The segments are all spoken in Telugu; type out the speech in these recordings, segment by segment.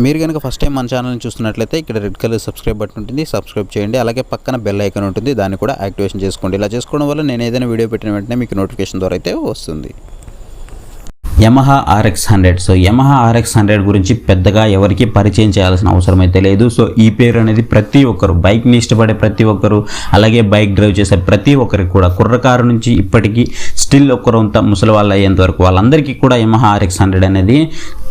మీరు కనుక ఫస్ట్ టైం మన ఛానల్ని చూస్తున్నట్లయితే ఇక్కడ రెడ్ కలర్ సబ్స్క్రైబ్ బటన్ ఉంటుంది, సబ్స్క్రైబ్ చేయండి. అలాగే పక్కన బెల్ ఐకాన్ ఉంటుంది, దాన్ని కూడా యాక్టివేషన్ చేసుకోండి. ఇలా చేసుకోవడం వల్ల నేను ఏదైనా వీడియో పెట్టిన వెంటనే మీకు నోటిఫికేషన్ ద్వారా అయితే వస్తుంది. Yamaha RX100. So Yamaha RX100 గురించి పెద్దగా ఎవరికి పరిచయం చేయాల్సిన అవసరం అయితే లేదు. సో ఈ పేరు అనేది ప్రతి ఒక్కరు, బైక్ని ఇష్టపడే ప్రతి ఒక్కరు, అలాగే బైక్ డ్రైవ్ చేసే ప్రతి ఒక్కరికి కూడా, కుర్రకారు నుంచి ఇప్పటికీ స్టిల్ ఒక్కరంతా ముసలి వాళ్ళు అయ్యేంత వరకు వాళ్ళందరికీ కూడా Yamaha RX100 అనేది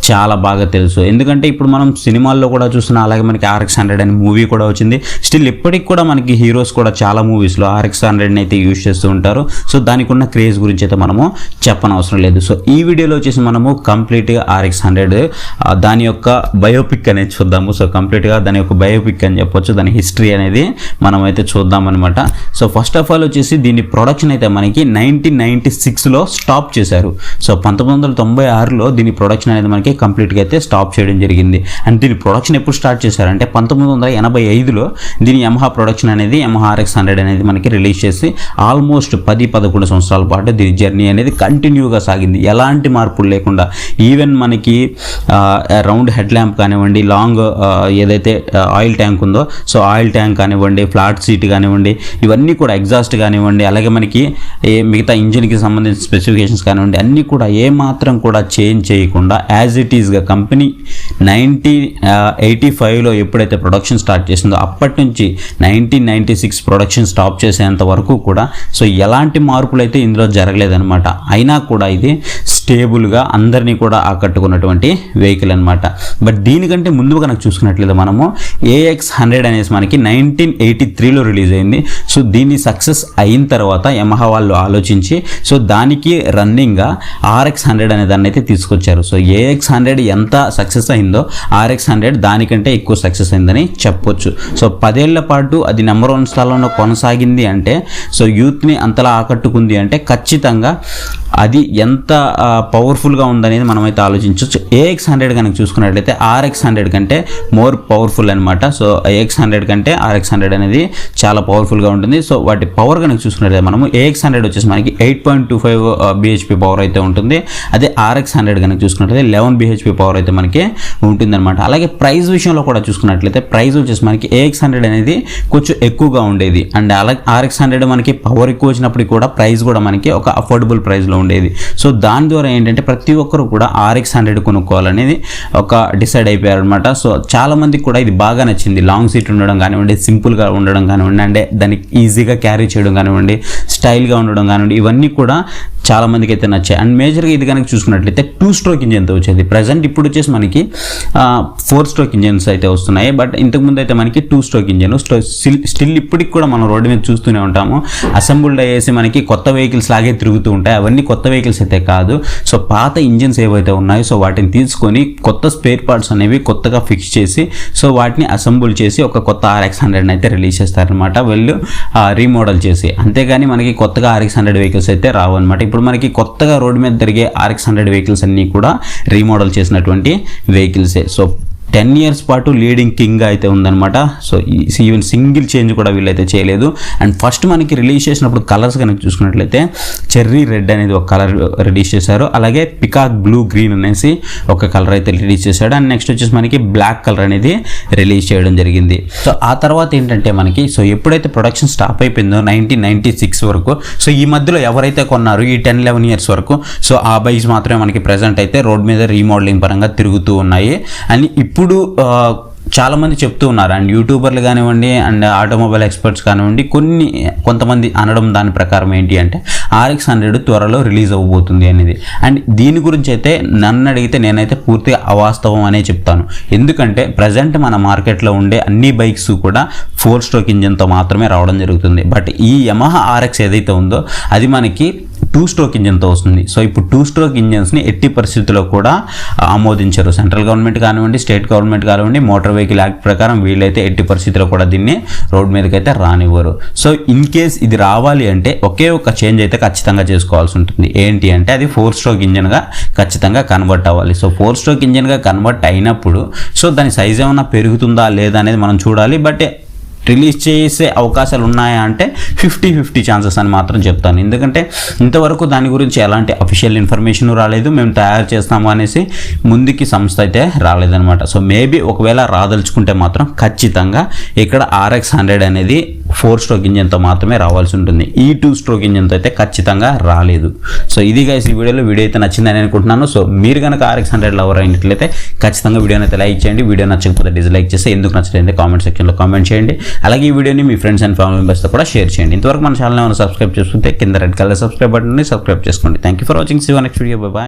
చాలా బాగా తెలుసు. ఎందుకంటే ఇప్పుడు మనం సినిమాల్లో కూడా చూస్తున్నాం, అలాగే మనకి RX100 అనే మూవీ కూడా వచ్చింది. స్టిల్ ఇప్పటికి కూడా మనకి హీరోస్ కూడా చాలా మూవీస్లో RX100ని అయితే యూజ్ చేస్తూ ఉంటారు. సో దానికి ఉన్న క్రేజ్ గురించి అయితే మనము చెప్పనవసరం లేదు. సో ఈ వీడియోలో వచ్చేసి మనము కంప్లీట్గా RX100 దాని యొక్క బయోపిక్ అనేది చూద్దాము. సో కంప్లీట్గా దాని యొక్క బయోపిక్ అని చెప్పొచ్చు, దాని హిస్టరీ అనేది మనం అయితే చూద్దాం అనమాట. సో ఫస్ట్ ఆఫ్ ఆల్ వచ్చేసి దీని ప్రొడక్షన్ అయితే మనకి 1996లో స్టాప్ చేశారు. సో 1996లో దీని ప్రొడక్షన్ అనేది మనకి కంప్లీట్గా అయితే స్టాప్ చేయడం జరిగింది. అండ్ దీని ప్రొడక్షన్ ఎప్పుడు స్టార్ట్ చేశారంటే 1985లో దీని Yamaha ప్రొడక్షన్ అనేది Yamaha RX100 అనేది మనకి రిలీజ్ చేసి ఆల్మోస్ట్ 10-11 సంవత్సరాల పాటు దీని జర్నీ అనేది కంటిన్యూగా సాగింది, ఎలాంటి మార్పులు లేకుండా. ఈవెన్ మనకి రౌండ్ హెడ్ ల్యాంప్ కానివ్వండి, లాంగ్ ఏదైతే ఆయిల్ ట్యాంక్ ఉందో, సో ఆయిల్ ట్యాంక్ కానివ్వండి, ఫ్లాట్ సీట్ కానివ్వండి, ఇవన్నీ కూడా ఎగ్జాస్ట్ కానివ్వండి, అలాగే మనకి మిగతా ఇంజిన్కి సంబంధించిన స్పెసిఫికేషన్స్ కానివ్వండి, అన్నీ కూడా ఏమాత్రం కూడా చేంజ్ చేయకుండా యాజ్ ఇట్ ఈస్గా కంపెనీ 1985లో ఎప్పుడైతే ప్రొడక్షన్ స్టార్ట్ చేసిందో అప్పటి నుంచి 1996 ప్రొడక్షన్ స్టాప్ చేసేంత వరకు కూడా సో ఎలాంటి మార్పులు అయితే ఇందులో జరగలేదన్నమాట. అయినా కూడా ఇది స్టేబుల్గా అందరినీ కూడా ఆకట్టుకున్నటువంటి వెహికల్ అనమాట. బట్ దీనికంటే ముందుగా కనుక చూసుకున్నట్లయితే మనము AX100 అనేసి మనకి 1983లో రిలీజ్ అయింది. సో దీన్ని సక్సెస్ అయిన తర్వాత Yamaha వాళ్ళు ఆలోచించి సో దానికి రన్నింగ్గా RX100 అనే దాన్ని అయితే తీసుకొచ్చారు. సో AX100 ఎంత సక్సెస్ అయిందో RX100 దానికంటే ఎక్కువ సక్సెస్ అయిందని చెప్పొచ్చు. సో 10 ఏళ్ల పాటు అది నెంబర్ 1 స్థానంలో కొనసాగింది అంటే, సో యూత్ని అంతలా ఆకట్టుకుంది అంటే ఖచ్చితంగా అది ఎంత పవర్ఫుల్గా ఉందనేది మనమైతే ఆలోచించవచ్చు. AX100 కనుక చూసుకున్నట్లయితే RX100 కంటే మోర్ పవర్ఫుల్ అనమాట. సో AX100 కంటే RX100 అనేది చాలా పవర్ఫుల్గా ఉంటుంది. సో వాటి పవర్ కనుక చూసుకున్నట్లయితే మనము AX100 వచ్చేసి మనకి 8.25 bhp పవర్ అయితే ఉంటుంది. అదే RX100 కనుక చూసుకున్నట్లయితే 11 bhp పవర్ అయితే మనకి ఉంటుందన్నమాట. అలాగే ప్రైస్ విషయంలో కూడా చూసుకున్నట్లయితే ప్రైస్ వచ్చేసి మనకి AX100 అనేది కొంచెం ఎక్కువగా ఉండేది. అండ్ అలాగే RX100 మనకి పవర్ ఎక్కువ వచ్చినప్పుడు కూడా ప్రైస్ కూడా మనకి ఒక అఫోర్డబుల్ ప్రైస్లో ఉండేది. సో దాని ద్వారా ఏంటంటే ప్రతి ఒక్కరు కూడా RX100 కొనుక్కోవాలనేది ఒక డిసైడ్ అయిపోయారు అనమాట. సో చాలా మందికి కూడా ఇది బాగా నచ్చింది. లాంగ్ సీట్ ఉండడం కానివ్వండి, సింపుల్గా ఉండడం కానివ్వండి, అంటే దానికి ఈజీగా క్యారీ చేయడం కానివ్వండి, స్టైల్గా ఉండడం కానివ్వండి, ఇవన్నీ కూడా చాలా మందికి అయితే నచ్చాయి. అండ్ మేజర్గా ఇది కనుక చూసుకున్నట్లయితే 2 స్ట్రోక్ ఇంజిన్తో వచ్చేది. ప్రజెంట్ ఇప్పుడు వచ్చేసి మనకి 4 స్ట్రోక్ ఇంజిన్స్ అయితే వస్తున్నాయి. బట్ ఇంతకుముందు అయితే మనకి 2 స్ట్రోక్ ఇంజిన్ స్టిల్ ఇప్పటికి కూడా మనం రోడ్డు మీద చూస్తూనే ఉంటాము. అసెంబుల్డ్ అయ్యేసి మనకి కొత్త వెహికల్స్ లాగే తిరుగుతూ ఉంటాయి. అవన్నీ కొత్త వెహికల్స్ అయితే కాదు. సో పాత ఇంజిన్స్ ఏవైతే ఉన్నాయో సో వాటిని తీసుకొని కొత్త స్పేర్ పార్ట్స్ అనేవి కొత్తగా ఫిక్స్ చేసి సో వాటిని అసెంబుల్ చేసి ఒక కొత్త RX100 అయితే రిలీజ్ చేస్తారనమాట వీళ్ళు, రీమోడల్ చేసి. అంతేగాని మనకి కొత్తగా RX100 వెహికల్స్ అయితే రావు అనమాట. ఇప్పుడు మనకి కొత్తగా రోడ్డు మీద తిరిగే RX100 వెహికల్స్ అన్నీ కూడా రీమోడల్ చేసినటువంటి వెహికల్సే. సో 10 years పాటు లీడింగ్ కింగ్ అయితే ఉందన్నమాట. సో ఈవెన్ సింగిల్ చేంజ్ కూడా వీళ్ళైతే చేయలేదు. అండ్ ఫస్ట్ మనకి రిలీజ్ చేసినప్పుడు కలర్స్ కనుక చూసుకున్నట్లయితే చెర్రీ రెడ్ అనేది ఒక కలర్ రిలీజ్ చేశారు, అలాగే పికాక్ బ్లూ గ్రీన్ అనేసి ఒక కలర్ అయితే రిలీజ్ చేశాడు. అండ్ నెక్స్ట్ వచ్చేసి మనకి బ్లాక్ కలర్ అనేది రిలీజ్ చేయడం జరిగింది. సో ఆ తర్వాత ఏంటంటే మనకి సో ఎప్పుడైతే ప్రొడక్షన్ స్టాప్ అయిపోయిందో 1996 వరకు, సో ఈ మధ్యలో ఎవరైతే కొన్నారు ఈ 10-11 years వరకు, సో ఆ బైక్స్ మాత్రమే మనకి ప్రెజెంట్ అయితే రోడ్ మీద రీమోడలింగ్ పరంగా తిరుగుతూ ఉన్నాయి. అని ఇప్పుడు చాలామంది చెప్తూ ఉన్నారు. అండ్ యూట్యూబర్లు కానివ్వండి, అండ్ ఆటోమొబైల్ ఎక్స్పర్ట్స్ కానివ్వండి, కొంతమంది అనడం దాని ప్రకారం ఏంటి అంటే RX100 త్వరలో రిలీజ్ అవ్వబోతుంది అనేది. అండ్ దీని గురించి అయితే నన్ను అడిగితే నేనైతే పూర్తిగా అవాస్తవం అనే చెప్తాను. ఎందుకంటే ప్రజెంట్ మన మార్కెట్లో ఉండే అన్ని బైక్స్ కూడా 4 స్ట్రోక్ ఇంజిన్తో మాత్రమే రావడం జరుగుతుంది. బట్ ఈ Yamaha RX ఏదైతే ఉందో అది మనకి 2 స్ట్రోక్ ఇంజిన్తో వస్తుంది. సో ఇప్పుడు 2 స్ట్రోక్ ఇంజిన్స్ని ఎట్టి పరిస్థితుల్లో కూడా ఆమోదించరు. సెంట్రల్ గవర్నమెంట్ కానివ్వండి, స్టేట్ గవర్నమెంట్ కానివ్వండి, మోటార్ వెహికల్ యాక్ట్ ప్రకారం వీళ్ళైతే ఎట్టి పరిస్థితుల్లో కూడా దీన్ని రోడ్ మీదకి అయితే రానివ్వరు. సో ఇన్ కేస్ ఇది రావాలి అంటే ఒకే ఒక చేంజ్ అయితే ఖచ్చితంగా చేసుకోవాల్సి ఉంటుంది. ఏంటి అంటే అది 4 స్ట్రోక్ ఇంజిన్గా ఖచ్చితంగా కన్వర్ట్ అవ్వాలి. సో 4 స్ట్రోక్ ఇంజిన్గా కన్వర్ట్ అయినప్పుడు సో దాని సైజ్ ఏమైనా పెరుగుతుందా లేదా అనేది మనం చూడాలి. బట్ రిలీజ్ చేసే అవకాశాలు ఉన్నాయా అంటే 50-50 ఛాన్సెస్ అని మాత్రం చెప్తాను. ఎందుకంటే ఇంతవరకు దాని గురించి ఎలాంటి అఫీషియల్ ఇన్ఫర్మేషన్ రాలేదు, మేము తయారు చేస్తాము అనేసి ముందుకి సంస్థ అయితే రాలేదనమాట. సో మేబీ ఒకవేళ రాదలుచుకుంటే మాత్రం ఖచ్చితంగా ఇక్కడ RX 100 అనేది 4 స్ట్రోక్ ఇంజన్తో మాత్రమే రావాల్సి ఉంటుంది. ఈ 2 స్ట్రోక్ ఇంజన్తో అయితే ఖచ్చితంగా రాలేదు. సో ఇది గైస్ ఈ వీడియో అయితే నచ్చిందని అనుకుంటున్నాను. సో మీరు కనుక RX 100 లవర్ అయినట్లయితే ఖచ్చితంగా వీడియోని అయితే లైక్ చేయండి. వీడియో నచ్చకపోతే డిస్లైక్ చేస్తే ఎందుకు నచ్చలేదు కామెంట్ సెక్షన్లో కామెంట్ చేయండి. అలాగే ఈ వీడియోని మీ ఫ్రెండ్స్ అండ్ ఫ్యామిలీ మెంబర్స్తో కూడా షేర్ చేయండి. ఇంతవరకు మన ఛానల్ ఏమైనా సబ్స్క్రైబ్ చేసుకుంటే కింద రెడ్ కలర్ సబ్స్క్రైబ్ బటన్ని సబ్స్క్రైబ్ చేసుకోండి. Thank you for watching. See you next video. Bye by.